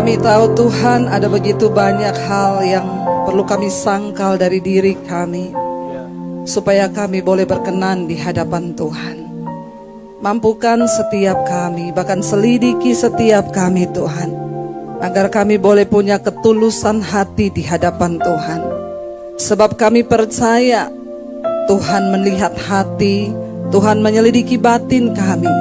Kami tahu Tuhan ada begitu banyak hal yang perlu kami sangkal dari diri kami, supaya kami boleh berkenan di hadapan Tuhan. Mampukan setiap kami, bahkan selidiki setiap kami Tuhan, agar kami boleh punya ketulusan hati di hadapan Tuhan. Sebab kami percaya Tuhan melihat hati, Tuhan menyelidiki batin kami,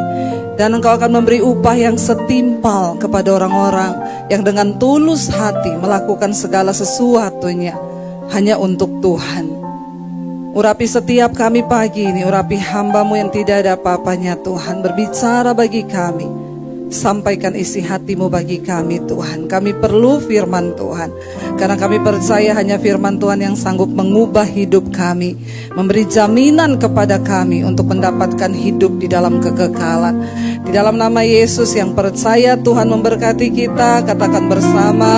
dan Engkau akan memberi upah yang setimpal kepada orang-orang yang dengan tulus hati melakukan segala sesuatunya hanya untuk Tuhan. Urapi setiap kami pagi ini, urapi hamba-Mu yang tidak ada apa-apanya Tuhan. Berbicara bagi kami, sampaikan isi hati-Mu bagi kami Tuhan. Kami perlu firman Tuhan, karena kami percaya hanya firman Tuhan yang sanggup mengubah hidup kami, memberi jaminan kepada kami untuk mendapatkan hidup di dalam kekekalan. Di dalam nama Yesus yang percaya, Tuhan memberkati kita. Katakan bersama,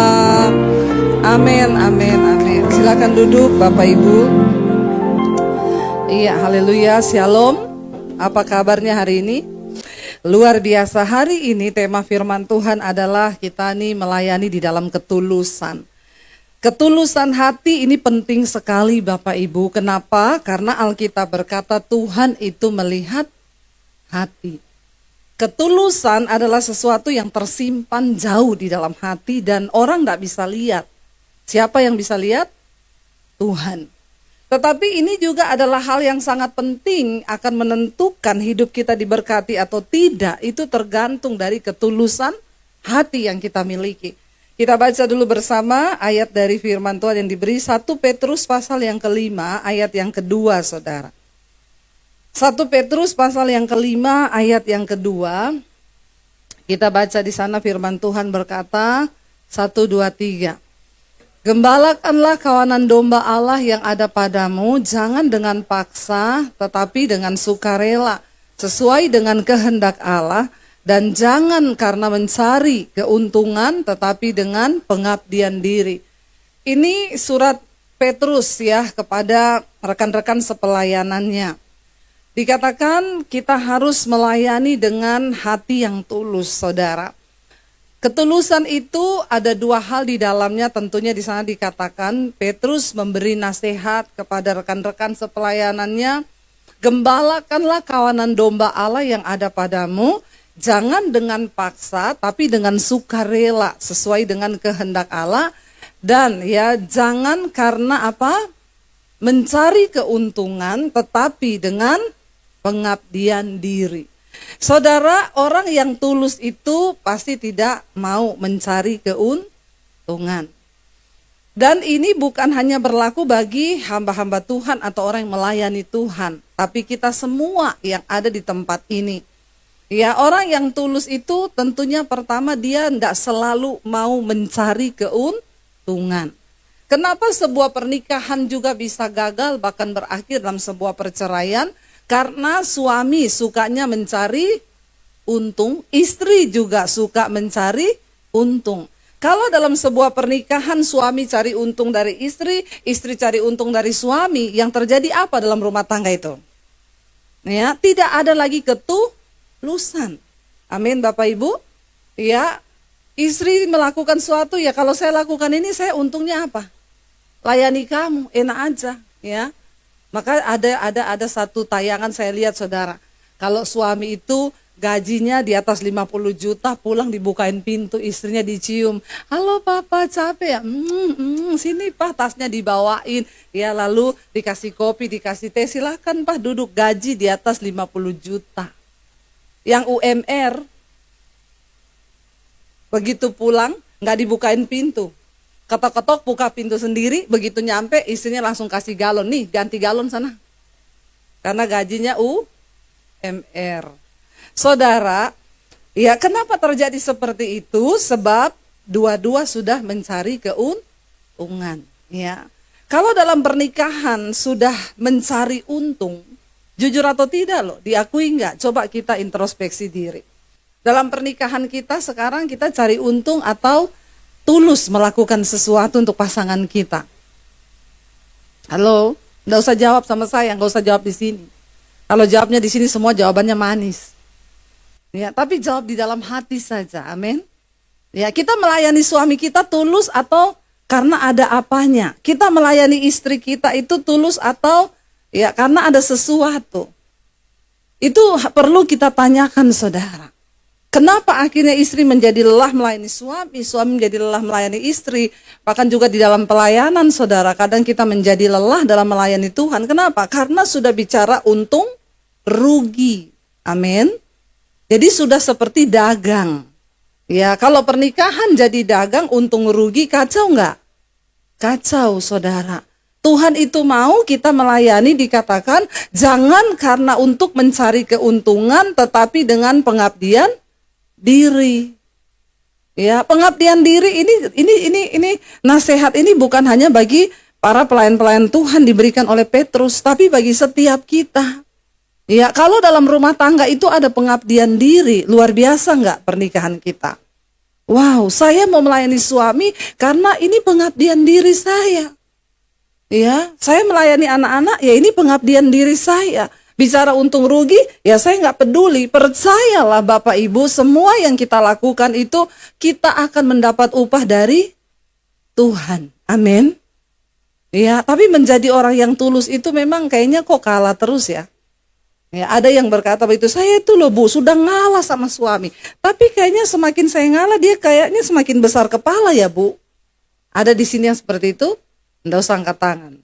amin, amin, amin. Silakan duduk Bapak Ibu. Iya, haleluya, shalom. Apa kabarnya hari ini? Luar biasa, hari ini tema firman Tuhan adalah kita nih melayani di dalam ketulusan. Ketulusan hati ini penting sekali Bapak Ibu. Kenapa? Karena Alkitab berkata Tuhan itu melihat hati. Ketulusan adalah sesuatu yang tersimpan jauh di dalam hati dan orang tidak bisa lihat. Siapa yang bisa lihat? Tuhan. Tetapi ini juga adalah hal yang sangat penting, akan menentukan hidup kita diberkati atau tidak. Itu tergantung dari ketulusan hati yang kita miliki. Kita baca dulu bersama ayat dari firman Tuhan yang diberi 1 Petrus pasal yang kelima ayat yang kedua, saudara. 1 Petrus pasal yang kelima ayat yang kedua. Kita baca di sana firman Tuhan berkata 1, 2, 3. Gembalakanlah kawanan domba Allah yang ada padamu, jangan dengan paksa, tetapi dengan sukarela, sesuai dengan kehendak Allah, dan jangan karena mencari keuntungan, tetapi dengan pengabdian diri. Ini surat Petrus ya kepada rekan-rekan sepelayanannya. Dikatakan kita harus melayani dengan hati yang tulus, saudara. Ketulusan itu ada dua hal di dalamnya, tentunya di sana dikatakan Petrus memberi nasihat kepada rekan-rekan sepelayanannya, gembalakanlah kawanan domba Allah yang ada padamu, jangan dengan paksa tapi dengan sukarela sesuai dengan kehendak Allah, dan ya jangan karena apa? Mencari keuntungan tetapi dengan pengabdian diri. Saudara, orang yang tulus itu pasti tidak mau mencari keuntungan. Dan ini bukan hanya berlaku bagi hamba-hamba Tuhan atau orang yang melayani Tuhan, tapi kita semua yang ada di tempat ini. Ya, orang yang tulus itu tentunya pertama dia tidak selalu mau mencari keuntungan. Kenapa sebuah pernikahan juga bisa gagal bahkan berakhir dalam sebuah perceraian? Karena suami sukanya mencari untung, istri juga suka mencari untung. Kalau dalam sebuah pernikahan suami cari untung dari istri, istri cari untung dari suami, yang terjadi apa dalam rumah tangga itu? Ya, tidak ada lagi ketulusan. Amin Bapak Ibu. Ya, istri melakukan sesuatu, ya kalau saya lakukan ini saya untungnya apa? Layani kamu, enak aja, ya. Maka ada satu tayangan saya lihat saudara, kalau suami itu gajinya di atas 50 juta, pulang dibukain pintu, istrinya dicium, halo papa capek ya, sini pak tasnya dibawain, ya lalu dikasih kopi, dikasih teh, silakan pak duduk, gaji di atas 50 juta. Yang UMR, begitu pulang nggak dibukain pintu. Ketok-ketok buka pintu sendiri, begitu nyampe istrinya langsung kasih galon, nih ganti galon sana. Karena gajinya UMR. Saudara, ya kenapa terjadi seperti itu? Sebab dua-dua sudah mencari keuntungan. Ya, kalau dalam pernikahan sudah mencari untung, jujur atau tidak loh, diakui nggak? Coba kita introspeksi diri. Dalam pernikahan kita sekarang kita cari untung atau tulus melakukan sesuatu untuk pasangan kita? Halo, nggak usah jawab sama saya, nggak usah jawab di sini. Kalau jawabnya di sini semua jawabannya manis. Ya, tapi jawab di dalam hati saja, amin. Ya, kita melayani suami kita tulus atau karena ada apanya? Kita melayani istri kita itu tulus atau ya karena ada sesuatu? Itu perlu kita tanyakan, saudara. Kenapa akhirnya istri menjadi lelah melayani suami, suami menjadi lelah melayani istri? Bahkan juga di dalam pelayanan, saudara, kadang kita menjadi lelah dalam melayani Tuhan. Kenapa? Karena sudah bicara untung rugi. Amin. Jadi sudah seperti dagang. Ya, kalau pernikahan jadi dagang, untung rugi, kacau enggak? Kacau, saudara. Tuhan itu mau kita melayani, dikatakan jangan karena untuk mencari keuntungan, tetapi dengan pengabdian diri. Ya, pengabdian diri ini nasihat ini bukan hanya bagi para pelayan-pelayan Tuhan diberikan oleh Petrus, tapi bagi setiap kita. Ya, kalau dalam rumah tangga itu ada pengabdian diri, luar biasa enggak pernikahan kita? Wow, saya mau melayani suami karena ini pengabdian diri saya. Ya, saya melayani anak-anak, ya ini pengabdian diri saya. Bicara untung rugi, ya saya nggak peduli. Percayalah Bapak Ibu, semua yang kita lakukan itu kita akan mendapat upah dari Tuhan. Amin. Ya, tapi menjadi orang yang tulus itu memang kayaknya kok kalah terus ya. Ya, ada yang berkata begitu, saya itu loh Bu, sudah ngalah sama suami. Tapi kayaknya semakin saya ngalah, dia kayaknya semakin besar kepala ya Bu. Ada di sini yang seperti itu? Nggak usah angkat tangan.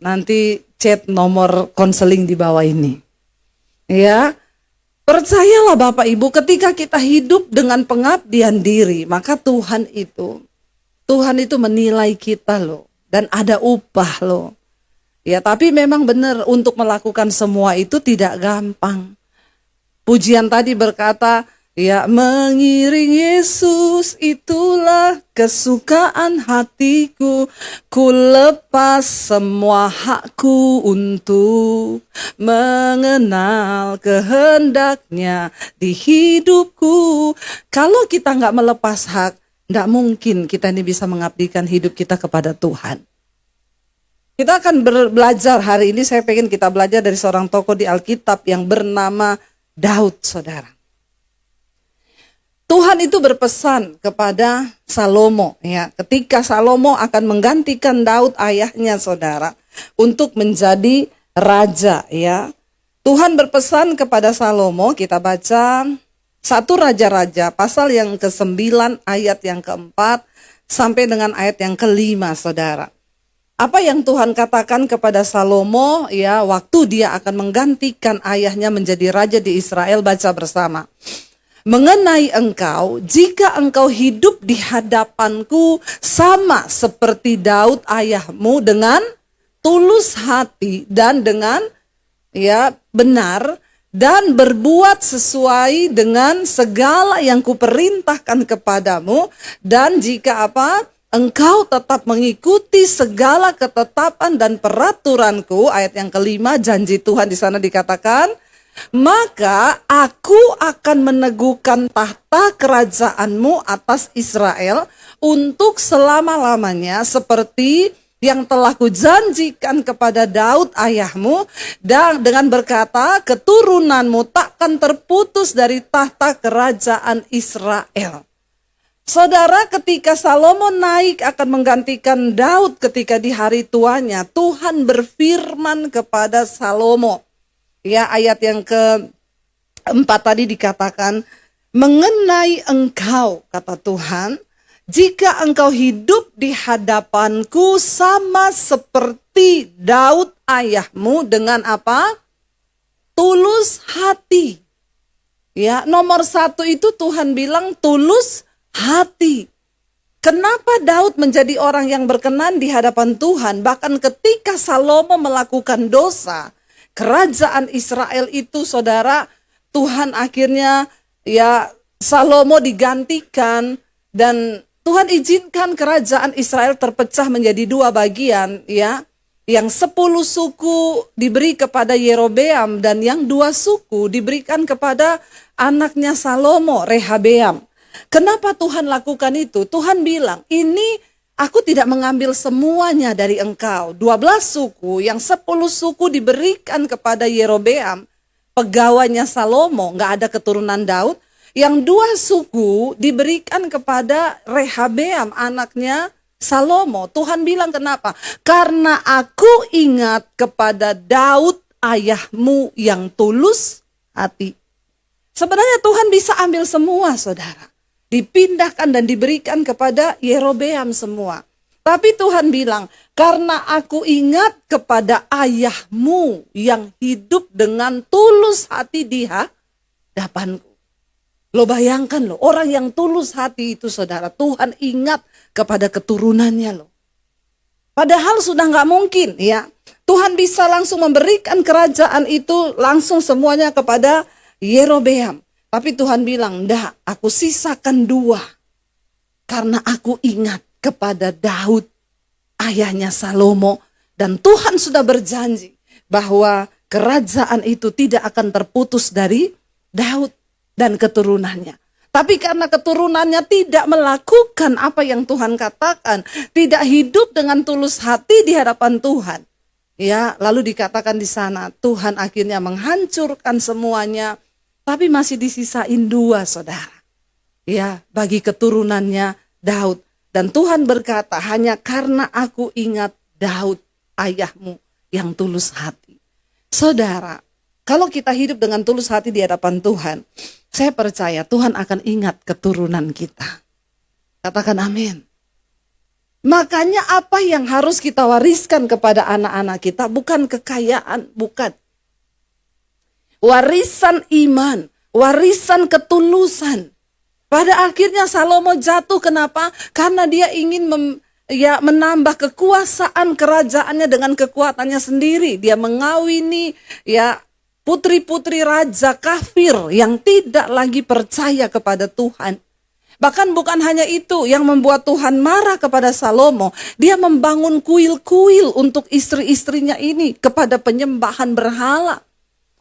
Nanti chat nomor konseling di bawah ini. Ya, percayalah Bapak Ibu, ketika kita hidup dengan pengabdian diri, maka Tuhan itu menilai kita loh. Dan ada upah loh. Ya, tapi memang benar untuk melakukan semua itu tidak gampang. Pujian tadi berkata, ya mengiring Yesus itulah kesukaan hatiku. Ku lepas semua hakku untuk mengenal kehendaknya di hidupku. Kalau kita nggak melepas hak, nggak mungkin kita ini bisa mengabdikan hidup kita kepada Tuhan. Kita akan belajar hari ini, saya pengen kita belajar dari seorang tokoh di Alkitab yang bernama Daud, saudara. Tuhan itu berpesan kepada Salomo, ya, ketika Salomo akan menggantikan Daud ayahnya, saudara, untuk menjadi raja, ya. Tuhan berpesan kepada Salomo, kita baca 1 Raja-Raja, pasal yang ke-9, ayat yang ke-4, sampai dengan ayat yang ke-5, saudara. Apa yang Tuhan katakan kepada Salomo, ya, waktu dia akan menggantikan ayahnya menjadi raja di Israel, baca bersama. Mengenai engkau, jika engkau hidup di hadapanku sama seperti Daud ayahmu dengan tulus hati dan dengan ya benar dan berbuat sesuai dengan segala yang kuperintahkan kepadamu, dan jika apa? Engkau tetap mengikuti segala ketetapan dan peraturanku, ayat yang ke-5, janji Tuhan di sana dikatakan, maka aku akan meneguhkan tahta kerajaanmu atas Israel untuk selama-lamanya seperti yang telah kujanjikan kepada Daud ayahmu, dan dengan berkata keturunanmu takkan terputus dari tahta kerajaan Israel. Saudara, ketika Salomo naik akan menggantikan Daud ketika di hari tuanya, Tuhan berfirman kepada Salomo. Ya, ayat yang ke-4 tadi dikatakan, mengenai engkau, kata Tuhan, jika engkau hidup di hadapanku sama seperti Daud ayahmu dengan apa? Tulus hati. Ya, nomor 1 itu Tuhan bilang tulus hati. Kenapa Daud menjadi orang yang berkenan di hadapan Tuhan? Bahkan ketika Salomo melakukan dosa, kerajaan Israel itu, saudara, Tuhan akhirnya ya Salomo digantikan, dan Tuhan izinkan kerajaan Israel terpecah menjadi 2 bagian, ya. Yang 10 suku diberi kepada Yerobeam, dan yang 2 suku diberikan kepada anaknya Salomo, Rehabeam. Kenapa Tuhan lakukan itu? Tuhan bilang, ini aku tidak mengambil semuanya dari engkau. 12 suku, yang 10 suku diberikan kepada Yerobeam, pegawainya Salomo, gak ada keturunan Daud. yang 2 suku diberikan kepada Rehabeam, anaknya Salomo. Tuhan bilang kenapa? Karena aku ingat kepada Daud ayahmu yang tulus hati. Sebenarnya Tuhan bisa ambil semua, saudara. Dipindahkan dan diberikan kepada Yerobeam semua. Tapi Tuhan bilang, karena aku ingat kepada ayahmu yang hidup dengan tulus hati di hadapanku. Lo bayangkan lo, orang yang tulus hati itu, saudara, Tuhan ingat kepada keturunannya lo. Padahal sudah gak mungkin ya. Tuhan bisa langsung memberikan kerajaan itu langsung semuanya kepada Yerobeam. Tapi Tuhan bilang, enggak, aku sisakan 2. Karena aku ingat kepada Daud, ayahnya Salomo. Dan Tuhan sudah berjanji bahwa kerajaan itu tidak akan terputus dari Daud dan keturunannya. Tapi karena keturunannya tidak melakukan apa yang Tuhan katakan, tidak hidup dengan tulus hati di hadapan Tuhan. Ya, lalu dikatakan di sana, Tuhan akhirnya menghancurkan semuanya. Tapi masih disisain 2, saudara. Ya, bagi keturunannya Daud. Dan Tuhan berkata, hanya karena aku ingat Daud, ayahmu yang tulus hati. Saudara, kalau kita hidup dengan tulus hati di hadapan Tuhan, saya percaya Tuhan akan ingat keturunan kita. Katakan amin. Makanya apa yang harus kita wariskan kepada anak-anak kita bukan kekayaan, bukan. Warisan iman, warisan ketulusan. Pada akhirnya Salomo jatuh, kenapa? Karena dia ingin menambah kekuasaan kerajaannya dengan kekuatannya sendiri. Dia mengawini putri-putri raja kafir yang tidak lagi percaya kepada Tuhan. Bahkan bukan hanya itu yang membuat Tuhan marah kepada Salomo. Dia membangun kuil-kuil untuk istri-istrinya ini kepada penyembahan berhala.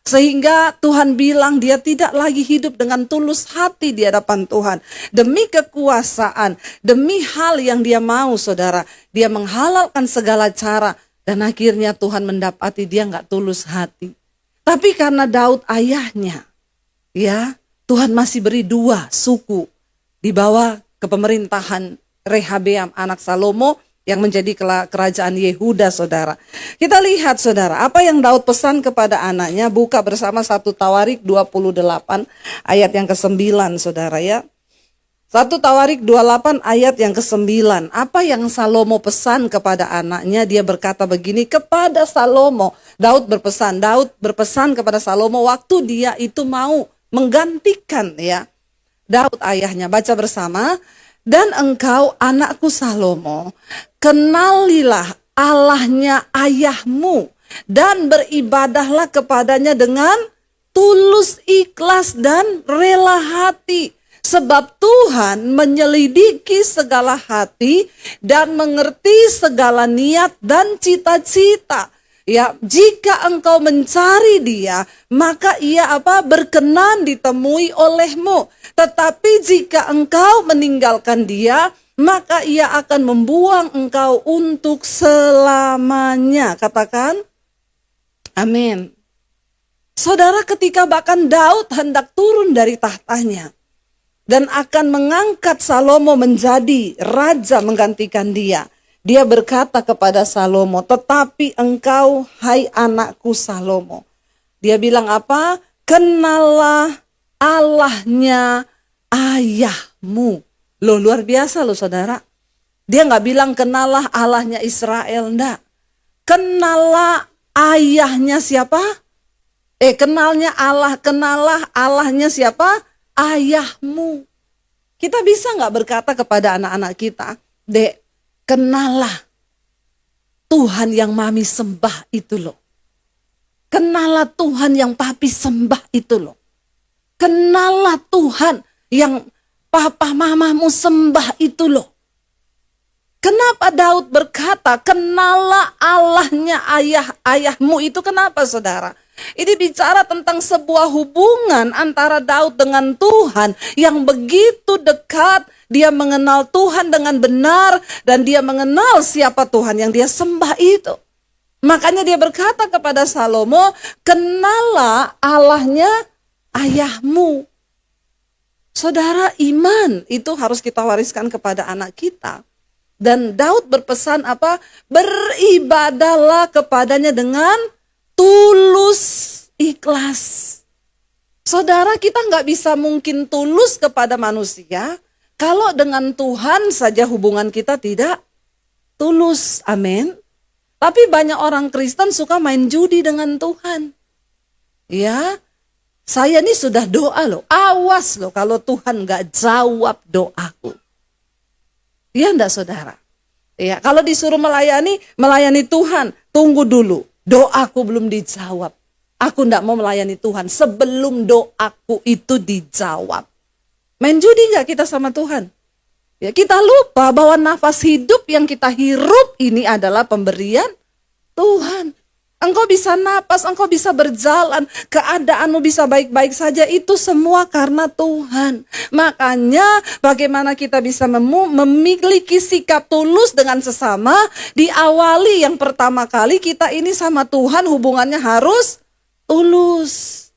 Sehingga Tuhan bilang dia tidak lagi hidup dengan tulus hati di hadapan Tuhan. Demi kekuasaan, demi hal yang dia mau, saudara. Dia menghalalkan segala cara. Dan akhirnya Tuhan mendapati dia gak tulus hati. Tapi karena Daud ayahnya, ya, Tuhan masih beri 2 suku di bawah kepemerintahan Rehabeam anak Salomo yang menjadi kerajaan Yehuda, saudara. Kita lihat, saudara, apa yang Daud pesan kepada anaknya. Buka bersama 1 Tawarik 28 ayat yang ke-9, saudara ya. 1 Tawarik 28 ayat yang ke-9. Apa yang Salomo pesan kepada anaknya? Dia berkata begini kepada Salomo. Daud berpesan kepada Salomo waktu dia itu mau menggantikan ya Daud ayahnya. Baca bersama. Dan engkau anakku Salomo, kenalilah Allahnya ayahmu dan beribadahlah kepadanya dengan tulus, ikhlas dan rela hati. Sebab Tuhan menyelidiki segala hati dan mengerti segala niat dan cita-cita. Ya, jika engkau mencari dia, maka ia berkenan ditemui olehmu. Tetapi jika engkau meninggalkan dia, maka ia akan membuang engkau untuk selamanya. Katakan, amin. Saudara, ketika bahkan Daud hendak turun dari tahtanya dan akan mengangkat Salomo menjadi raja menggantikan dia, dia berkata kepada Salomo, tetapi engkau, hai anakku Salomo. Dia bilang apa? Kenallah Allahnya ayahmu. Loh, luar biasa loh, saudara. Dia gak bilang kenallah Allahnya Israel, enggak. Kenallah ayahnya siapa? Kenallah Allahnya siapa? Ayahmu. Kita bisa gak berkata kepada anak-anak kita, Dek, kenallah Tuhan yang mami sembah itu loh. Kenallah Tuhan yang papi sembah itu loh. Kenallah Tuhan yang papa mamamu sembah itu loh. Kenapa Daud berkata kenallah Allahnya ayahmu itu? Kenapa, saudara? Ini bicara tentang sebuah hubungan antara Daud dengan Tuhan yang begitu dekat. Dia mengenal Tuhan dengan benar dan dia mengenal siapa Tuhan yang dia sembah itu. Makanya dia berkata kepada Salomo, kenallah Allahnya ayahmu. Saudara, iman itu harus kita wariskan kepada anak kita. Dan Daud berpesan apa? Beribadahlah kepadanya dengan tulus, ikhlas. Saudara, kita nggak bisa mungkin tulus kepada manusia kalau dengan Tuhan saja hubungan kita tidak tulus. Amin. Tapi banyak orang Kristen suka main judi dengan Tuhan. Ya, saya ini sudah doa loh. Awas loh kalau Tuhan nggak jawab doaku. Iya enggak saudara? Ya, kalau disuruh melayani Tuhan, tunggu dulu. Doaku belum dijawab. Aku enggak mau melayani Tuhan sebelum doaku itu dijawab. Main judi enggak kita sama Tuhan? Ya, kita lupa bahwa nafas hidup yang kita hirup ini adalah pemberian Tuhan. Engkau bisa napas, engkau bisa berjalan, keadaanmu bisa baik-baik saja, itu semua karena Tuhan. Makanya bagaimana kita bisa memiliki sikap tulus dengan sesama, diawali yang pertama kali kita ini sama Tuhan hubungannya harus tulus.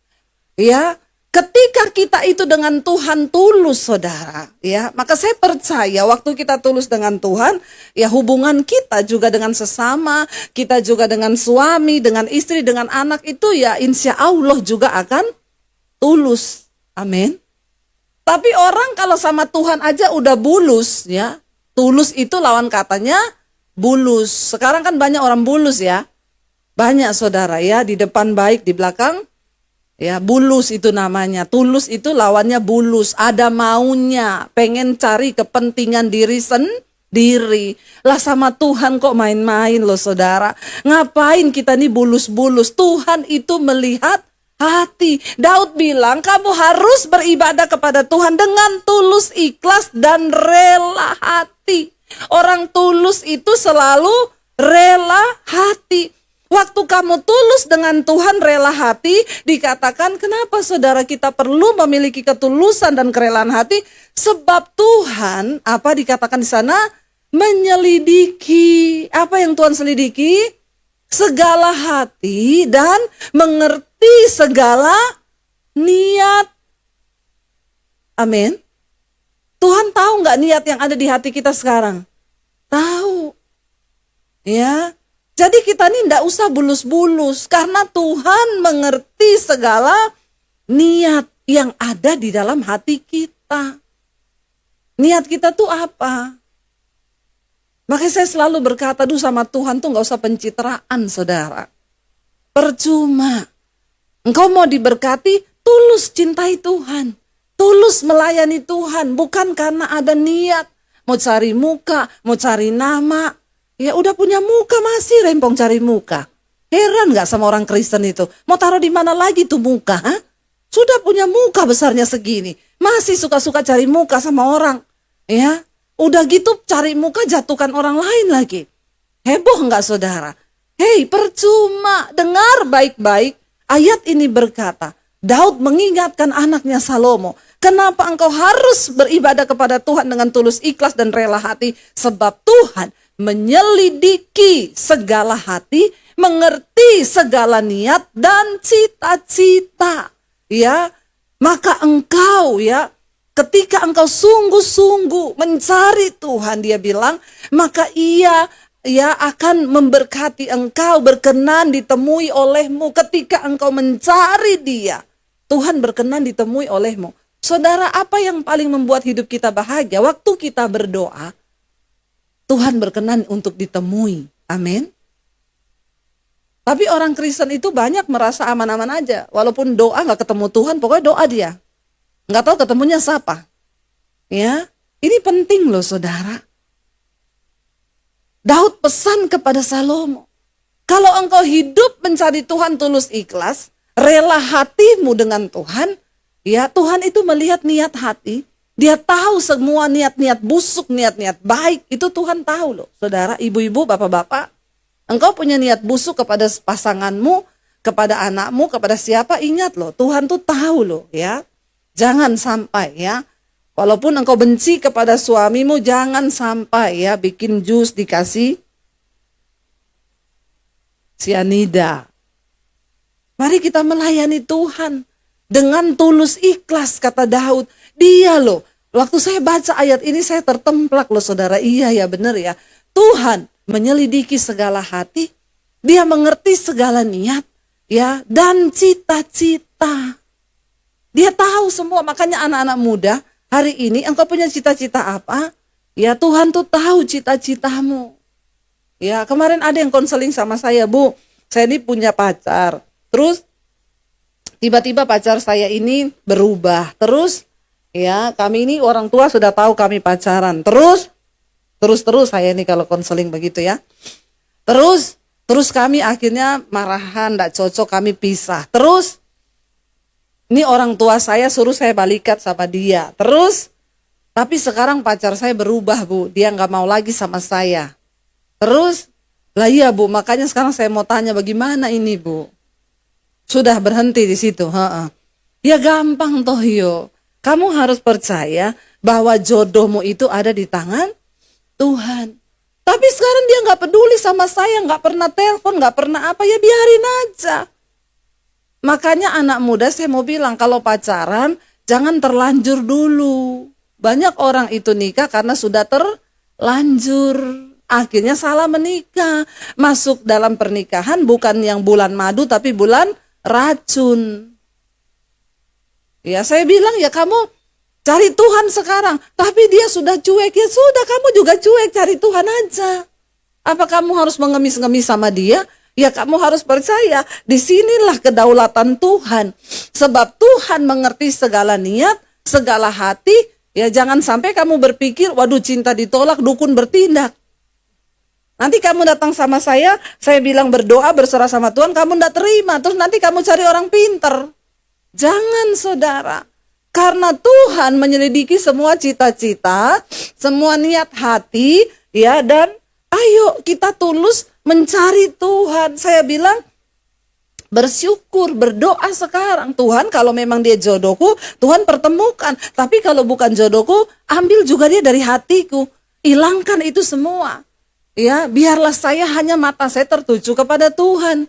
Ya, ketika kita itu dengan Tuhan tulus, saudara, ya, maka saya percaya waktu kita tulus dengan Tuhan, ya hubungan kita juga dengan sesama, kita juga dengan suami, dengan istri, dengan anak itu ya insya Allah juga akan tulus. Amin. Tapi orang kalau sama Tuhan aja udah bulus, ya, tulus itu lawan katanya bulus. Sekarang kan banyak orang bulus ya, banyak saudara ya, di depan baik, di belakang ya, bulus itu namanya. Tulus itu lawannya bulus. Ada maunya, pengen cari kepentingan diri sendiri. Lah sama Tuhan kok main-main loh saudara. Ngapain kita nih bulus-bulus? Tuhan itu melihat hati. Daud bilang kamu harus beribadah kepada Tuhan dengan tulus, ikhlas, dan rela hati. Orang tulus itu selalu rela hati. Waktu kamu tulus dengan Tuhan, rela hati, dikatakan kenapa saudara kita perlu memiliki ketulusan dan kerelaan hati? Sebab Tuhan, apa dikatakan di sana? Menyelidiki. Apa yang Tuhan selidiki? Segala hati dan mengerti segala niat. Amin. Tuhan tahu nggak niat yang ada di hati kita sekarang? Tahu. Ya. Jadi kita ini tidak usah bulus-bulus karena Tuhan mengerti segala niat yang ada di dalam hati kita. Niat kita tuh apa? Makanya saya selalu berkata sama Tuhan tuh nggak usah pencitraan saudara. Percuma. Engkau mau diberkati, tulus cintai Tuhan. Tulus melayani Tuhan, bukan karena ada niat. Mau cari muka, mau cari nama. Ya udah punya muka masih rempong cari muka. Heran gak sama orang Kristen itu? Mau taruh di mana lagi tuh muka? Ha? Sudah punya muka besarnya segini. Masih suka-suka cari muka sama orang. Ya, udah gitu cari muka jatuhkan orang lain lagi. Heboh gak saudara? Hei, percuma. Dengar baik-baik. Ayat ini berkata, Daud mengingatkan anaknya Salomo. Kenapa engkau harus beribadah kepada Tuhan dengan tulus, ikhlas, dan rela hati? Sebab Tuhan menyelidiki segala hati, mengerti segala niat dan cita-cita. Ya, maka engkau ya, ketika engkau sungguh-sungguh mencari Tuhan, dia bilang, maka ia ya akan memberkati engkau, berkenan ditemui olehmu. Ketika engkau mencari dia, Tuhan berkenan ditemui olehmu. Saudara, apa yang paling membuat hidup kita bahagia? Waktu kita berdoa, Tuhan berkenan untuk ditemui. Amin. Tapi orang Kristen itu banyak merasa aman-aman aja. Walaupun doa gak ketemu Tuhan, pokoknya doa dia. Gak tahu ketemunya siapa. Ya, ini penting loh saudara. Daud pesan kepada Salomo. Kalau engkau hidup mencari Tuhan tulus ikhlas, rela hatimu dengan Tuhan, ya Tuhan itu melihat niat hati. Dia tahu semua niat-niat busuk, niat-niat baik. Itu Tuhan tahu loh. Saudara, ibu-ibu, bapak-bapak. Engkau punya niat busuk kepada pasanganmu, kepada anakmu, kepada siapa. Ingat loh, Tuhan tuh tahu loh ya. Jangan sampai ya. Walaupun engkau benci kepada suamimu, jangan sampai ya bikin jus dikasih sianida. Mari kita melayani Tuhan dengan tulus ikhlas, kata Daud. Dia loh, waktu saya baca ayat ini saya tertemplak loh saudara. Iya ya, benar ya. Tuhan menyelidiki segala hati, dia mengerti segala niat, ya, dan cita-cita. Dia tahu semua. Makanya anak-anak muda, hari ini engkau punya cita-cita apa? Ya, Tuhan tuh tahu cita-citamu. Ya, kemarin ada yang konseling sama saya, Bu. Saya ini punya pacar. Terus tiba-tiba pacar saya ini berubah. Terus ya, kami ini orang tua sudah tahu kami pacaran. Terus saya ini kalau konseling begitu ya. Terus kami akhirnya marahan, enggak cocok, kami pisah. Terus ini orang tua saya suruh saya balikan sama dia. Terus tapi sekarang pacar saya berubah, Bu. Dia enggak mau lagi sama saya. Terus lah iya, Bu, makanya sekarang saya mau tanya bagaimana ini, Bu? Sudah berhenti di situ, Ya gampang toh yo. Kamu harus percaya bahwa jodohmu itu ada di tangan Tuhan. Tapi sekarang dia nggak peduli sama saya, nggak pernah telepon, nggak pernah apa, ya biarin aja. Makanya anak muda saya mau bilang, kalau pacaran jangan terlanjur dulu. Banyak orang itu nikah karena sudah terlanjur. Akhirnya salah menikah. Masuk dalam pernikahan bukan yang bulan madu tapi bulan racun. Ya saya bilang ya kamu cari Tuhan sekarang. Tapi dia sudah cuek, ya sudah kamu juga cuek, cari Tuhan aja. Apa kamu harus mengemis-ngemis sama dia? Ya kamu harus percaya, disinilah kedaulatan Tuhan. Sebab Tuhan mengerti segala niat, segala hati. Ya jangan sampai kamu berpikir, waduh cinta ditolak, dukun bertindak. Nanti kamu datang sama saya bilang berdoa, berserah sama Tuhan, kamu enggak terima. Terus nanti kamu cari orang pinter. Jangan saudara. Karena Tuhan menyelidiki semua cita-cita, semua niat hati, ya, dan ayo kita tulus mencari Tuhan. Saya bilang bersyukur, berdoa sekarang. Tuhan kalau memang dia jodohku, Tuhan pertemukan. Tapi kalau bukan jodohku, ambil juga dia dari hatiku. Hilangkan itu semua. Ya, biarlah saya hanya mata saya tertuju kepada Tuhan.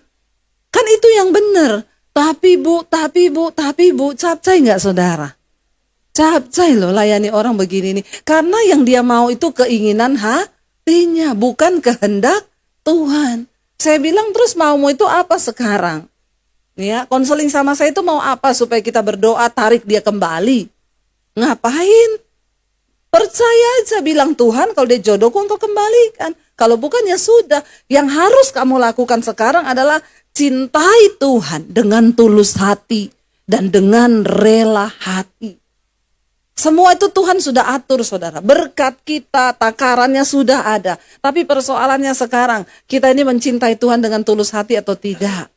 Kan itu yang benar. Tapi bu, capcay nggak saudara? Capcay loh layani orang begini nih. Karena yang dia mau itu keinginan hatinya, bukan kehendak Tuhan. Saya bilang terus maumu itu apa sekarang? Ya, konseling sama saya itu mau apa supaya kita berdoa tarik dia kembali? Ngapain? Percaya aja, bilang Tuhan kalau dia jodohku engkau kembalikan. Kalau bukan ya sudah. Yang harus kamu lakukan sekarang adalah cintai Tuhan dengan tulus hati dan dengan rela hati. Semua itu Tuhan sudah atur saudara. Berkat kita, takarannya sudah ada. Tapi persoalannya sekarang, kita ini mencintai Tuhan dengan tulus hati atau tidak?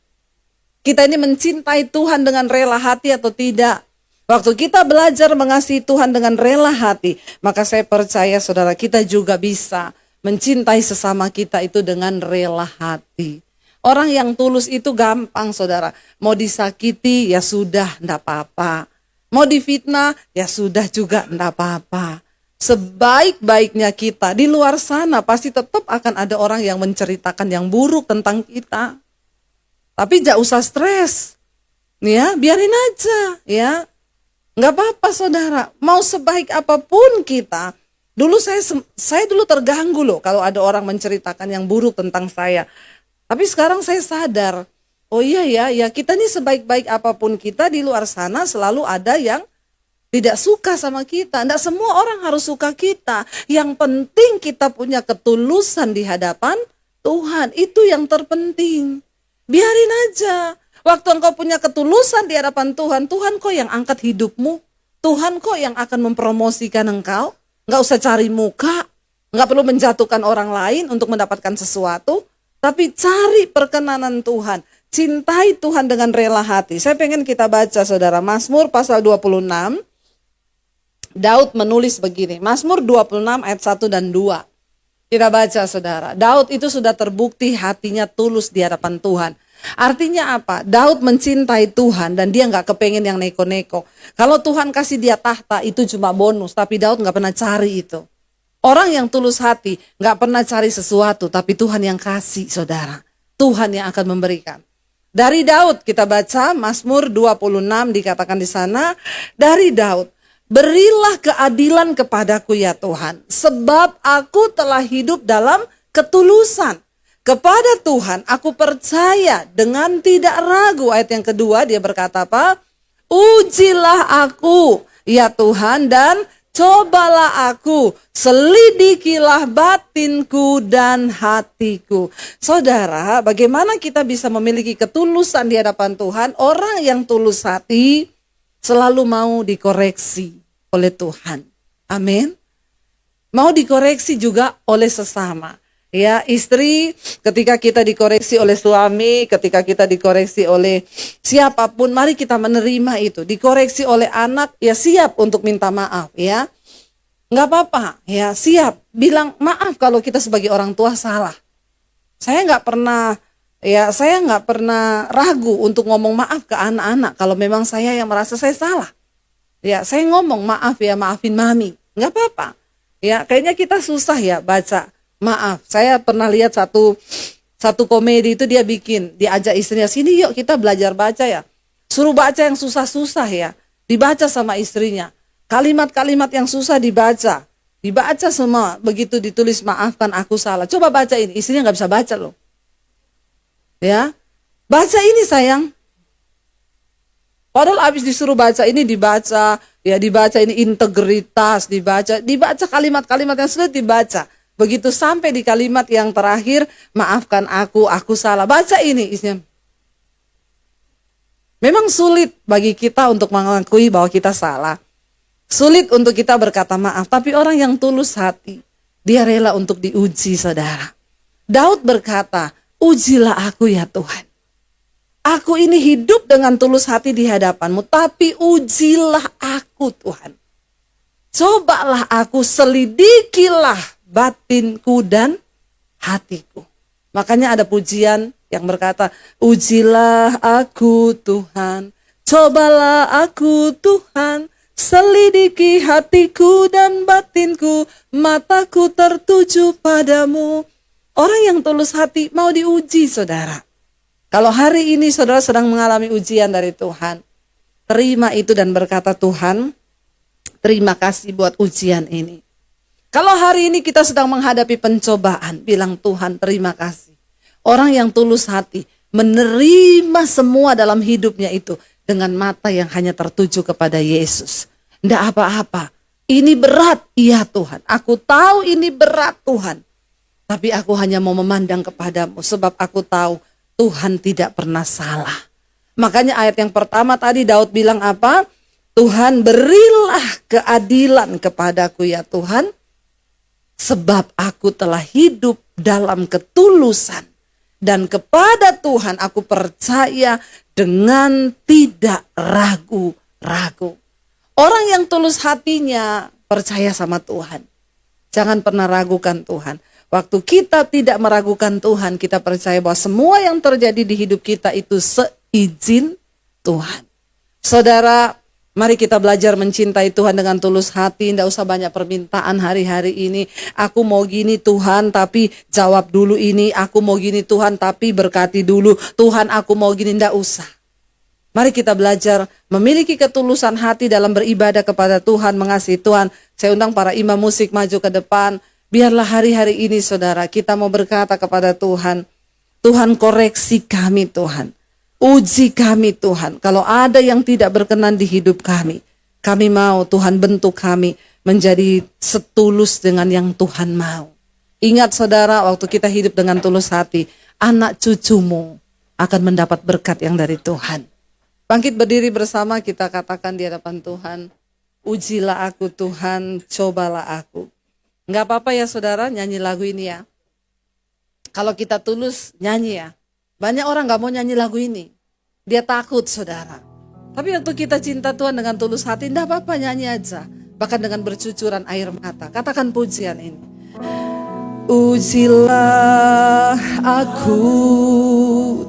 Kita ini mencintai Tuhan dengan rela hati atau tidak? Waktu kita belajar mengasihi Tuhan dengan rela hati, maka saya percaya saudara kita juga bisa mencintai sesama kita itu dengan rela hati. Orang yang tulus itu gampang saudara. Mau disakiti ya sudah, enggak apa-apa. Mau difitnah ya sudah juga, enggak apa-apa. Sebaik-baiknya kita di luar sana pasti tetap akan ada orang yang menceritakan yang buruk tentang kita. Tapi enggak usah stres. Ya, biarin aja ya. Enggak apa-apa saudara. Mau sebaik apapun kita. Dulu saya dulu terganggu loh kalau ada orang menceritakan yang buruk tentang saya. Tapi sekarang saya sadar, oh iya ya kita nih sebaik-baik apapun kita di luar sana selalu ada yang tidak suka sama kita. Tidak semua orang harus suka kita. Yang penting kita punya ketulusan di hadapan Tuhan. Itu yang terpenting. Biarin aja. Waktu engkau punya ketulusan di hadapan Tuhan, Tuhan kok yang angkat hidupmu. Tuhan kok yang akan mempromosikan engkau. Nggak usah cari muka, nggak perlu menjatuhkan orang lain untuk mendapatkan sesuatu, tapi cari perkenanan Tuhan. Cintai Tuhan dengan rela hati. Saya pengen kita baca saudara, Mazmur pasal 26. Daud menulis begini, Mazmur 26 ayat 1 dan 2. Kita baca saudara, Daud itu sudah terbukti hatinya tulus di hadapan Tuhan. Artinya apa? Daud mencintai Tuhan dan dia nggak kepengen yang neko-neko. Kalau Tuhan kasih dia tahta itu cuma bonus, tapi Daud nggak pernah cari itu. Orang yang tulus hati nggak pernah cari sesuatu, tapi Tuhan yang kasih saudara. Tuhan yang akan memberikan. Dari Daud kita baca Mazmur 26 dikatakan di sana, dari Daud, berilah keadilan kepadaku ya Tuhan, sebab aku telah hidup dalam ketulusan. Kepada Tuhan aku percaya dengan tidak ragu. Ayat yang kedua dia berkata apa? Ujilah aku ya Tuhan dan cobalah aku, selidikilah batinku dan hatiku. Saudara, bagaimana kita bisa memiliki ketulusan di hadapan Tuhan? Orang yang tulus hati selalu mau dikoreksi oleh Tuhan. Amin. Mau dikoreksi juga oleh sesama. Ya, istri ketika kita dikoreksi oleh suami, ketika kita dikoreksi oleh siapapun, mari kita menerima itu. Dikoreksi oleh anak, ya siap untuk minta maaf ya. Nggak apa-apa, ya siap. Bilang maaf kalau kita sebagai orang tua salah. Saya nggak pernah ragu untuk ngomong maaf ke anak-anak kalau memang saya yang merasa saya salah. Ya, saya ngomong maaf ya, maafin mami. Nggak apa-apa. Ya, kayaknya kita susah ya baca maaf. Saya pernah lihat satu komedi itu dia diajak istrinya, sini yuk kita belajar baca ya. Suruh baca yang susah-susah ya. Dibaca sama istrinya. Kalimat-kalimat yang susah dibaca. Dibaca semua. Begitu ditulis maafkan aku salah. Coba baca ini. Istrinya nggak bisa baca loh. Ya. Baca ini sayang. Padahal abis disuruh baca ini dibaca. Ya dibaca ini integritas. Dibaca kalimat-kalimat yang sulit dibaca. Begitu sampai di kalimat yang terakhir, maafkan aku salah. Baca ini isinya. Memang sulit bagi kita untuk mengakui bahwa kita salah. Sulit untuk kita berkata maaf. Tapi orang yang tulus hati, dia rela untuk diuji, saudara. Daud berkata, ujilah aku ya Tuhan. Aku ini hidup dengan tulus hati di hadapanmu, tapi ujilah aku Tuhan. Cobalah aku, selidikilah batinku dan hatiku. Makanya ada pujian yang berkata, ujilah aku Tuhan, cobalah aku Tuhan, selidiki hatiku dan batinku, mataku tertuju padamu. Orang yang tulus hati mau diuji, saudara. Kalau hari ini saudara sedang mengalami ujian dari Tuhan, terima itu dan berkata, Tuhan, terima kasih buat ujian ini. Kalau hari ini kita sedang menghadapi pencobaan, bilang Tuhan terima kasih. Orang yang tulus hati menerima semua dalam hidupnya itu dengan mata yang hanya tertuju kepada Yesus. Tidak apa-apa, ini berat, iya Tuhan. Aku tahu ini berat Tuhan. Tapi aku hanya mau memandang kepadamu sebab aku tahu Tuhan tidak pernah salah. Makanya ayat yang pertama tadi Daud bilang apa? Tuhan berilah keadilan kepadaku ya Tuhan. Sebab aku telah hidup dalam ketulusan. Dan kepada Tuhan aku percaya dengan tidak ragu-ragu. Orang yang tulus hatinya percaya sama Tuhan. Jangan pernah ragukan Tuhan. Waktu kita tidak meragukan Tuhan, kita percaya bahwa semua yang terjadi di hidup kita itu seizin Tuhan. Saudara, mari kita belajar mencintai Tuhan dengan tulus hati. Tidak usah banyak permintaan hari-hari ini. Aku mau gini Tuhan tapi jawab dulu ini. Aku mau gini Tuhan tapi berkati dulu. Tuhan aku mau gini, tidak usah. Mari kita belajar memiliki ketulusan hati dalam beribadah kepada Tuhan, mengasihi Tuhan. Saya undang para imam musik maju ke depan. Biarlah hari-hari ini saudara kita mau berkata kepada Tuhan. Tuhan koreksi kami Tuhan. Uji kami Tuhan, kalau ada yang tidak berkenan di hidup kami mau Tuhan bentuk kami menjadi setulus dengan yang Tuhan mau. Ingat saudara, waktu kita hidup dengan tulus hati, anak cucumu akan mendapat berkat yang dari Tuhan. Bangkit berdiri bersama, kita katakan di hadapan Tuhan, ujilah aku Tuhan, cobalah aku. Enggak apa-apa ya saudara, nyanyi lagu ini ya. Kalau kita tulus, nyanyi ya. Banyak orang gak mau nyanyi lagu ini. Dia takut saudara. Tapi waktu kita cinta Tuhan dengan tulus hati, tidak apa-apa nyanyi aja. Bahkan dengan bercucuran air mata. Katakan pujian ini. Ujilah aku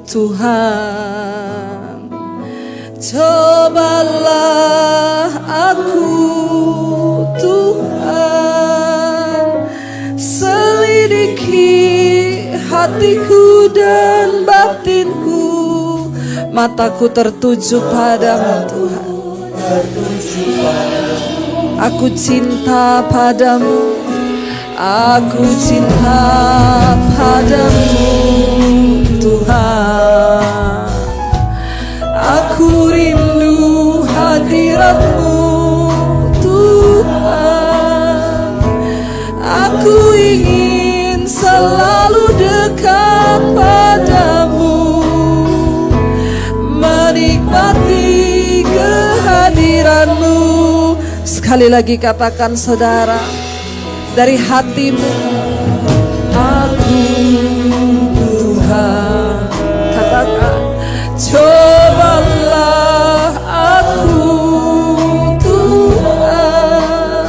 Tuhan. Cobalah aku Tuhan. Selidiki hatiku dan batinku, Mataku tertuju padamu Tuhan. Aku cinta padamu. Aku cinta padamu Tuhan. Aku rindu hadirat-Mu Tuhan. Aku ingin selalu dekat padamu, menikmati kehadiran-Mu. Sekali lagi katakan saudara, dari hatimu. Aku Tuhan, katakan, cobalah aku Tuhan,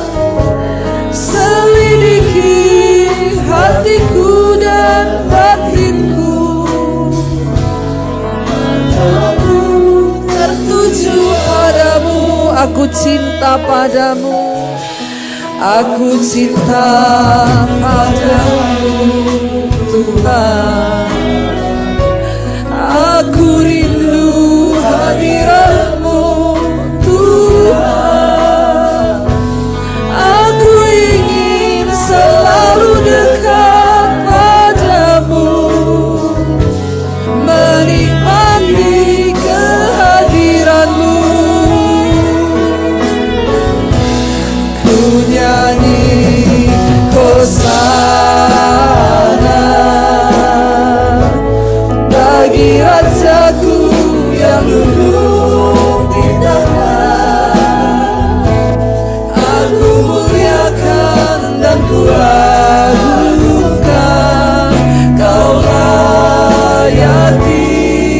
selidiki hatiku dan batinku. Aku tertuju padamu, aku cinta padamu. Aku cinta padamu Tuhan. Aku rindu hadirat-Mu Tuhan. Aku ingin selalu dekat padamu, menikmati kehadiran-Mu. Ku nyanyi hosana bagi Rajaku yang duduk di tangan. Aku muliakan dan ku agungkan, Kau layak disembah.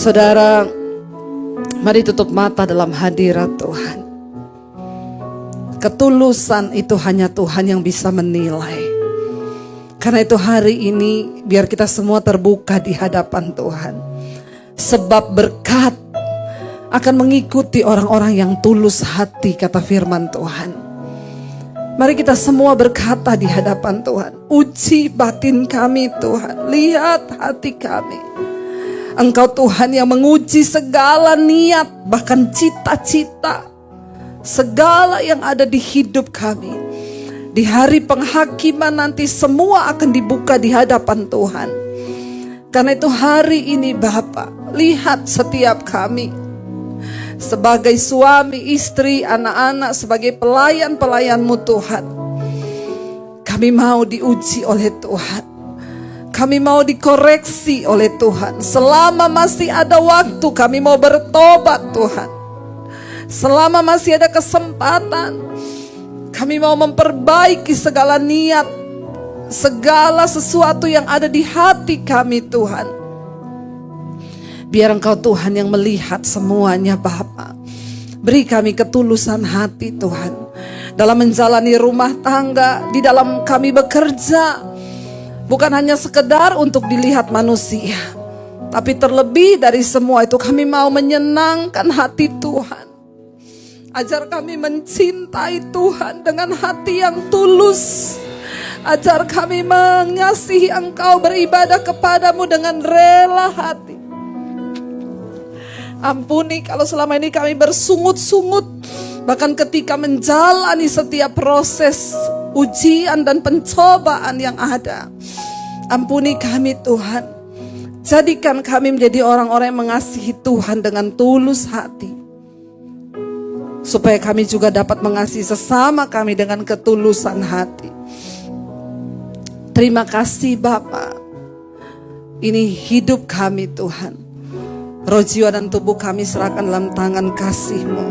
Saudara, mari tutup mata dalam hadirat Tuhan. Ketulusan itu hanya Tuhan yang bisa menilai. Karena itu hari ini biar kita semua terbuka di hadapan Tuhan. Sebab berkat akan mengikuti orang-orang yang tulus hati, kata firman Tuhan. Mari kita semua berkata di hadapan Tuhan, uji batin kami Tuhan, lihat hati kami. Engkau Tuhan yang menguji segala niat, bahkan cita-cita, segala yang ada di hidup kami. Di hari penghakiman nanti semua akan dibuka di hadapan Tuhan. Karena itu hari ini Bapa, lihat setiap kami. Sebagai suami, istri, anak-anak, sebagai pelayan-pelayan-Mu Tuhan. Kami mau diuji oleh Tuhan. Kami mau dikoreksi oleh Tuhan. Selama masih ada waktu, kami mau bertobat Tuhan. Selama masih ada kesempatan, kami mau memperbaiki segala niat, segala sesuatu yang ada di hati kami Tuhan. Biar Engkau Tuhan yang melihat semuanya Bapa. Beri kami ketulusan hati Tuhan. Dalam menjalani rumah tangga, di dalam kami bekerja. Bukan hanya sekedar untuk dilihat manusia, tapi terlebih dari semua itu kami mau menyenangkan hati Tuhan. Ajar kami mencintai Tuhan dengan hati yang tulus. Ajar kami mengasihi Engkau, beribadah kepadamu dengan rela hati. Ampuni kalau selama ini kami bersungut-sungut, bahkan ketika menjalani setiap proses ujian dan pencobaan yang ada. Ampuni kami Tuhan. Jadikan kami menjadi orang-orang yang mengasihi Tuhan dengan tulus hati. Supaya kami juga dapat mengasihi sesama kami dengan ketulusan hati. Terima kasih Bapa. Ini hidup kami Tuhan. Roh, jiwa dan tubuh kami serahkan dalam tangan kasih-Mu.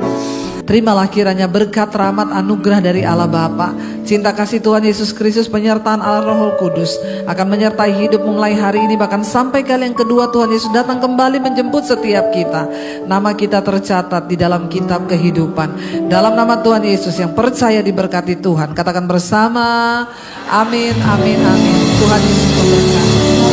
Terimalah kiranya berkat, rahmat, anugerah dari Allah Bapa, cinta kasih Tuhan Yesus Kristus, penyertaan Allah Roh Kudus akan menyertai hidup mulai hari ini bahkan sampai kali yang kedua Tuhan Yesus datang kembali menjemput setiap kita. Nama kita tercatat di dalam kitab kehidupan. Dalam nama Tuhan Yesus yang percaya diberkati Tuhan, katakan bersama, amin, amin, amin. Tuhan Yesus memberkati.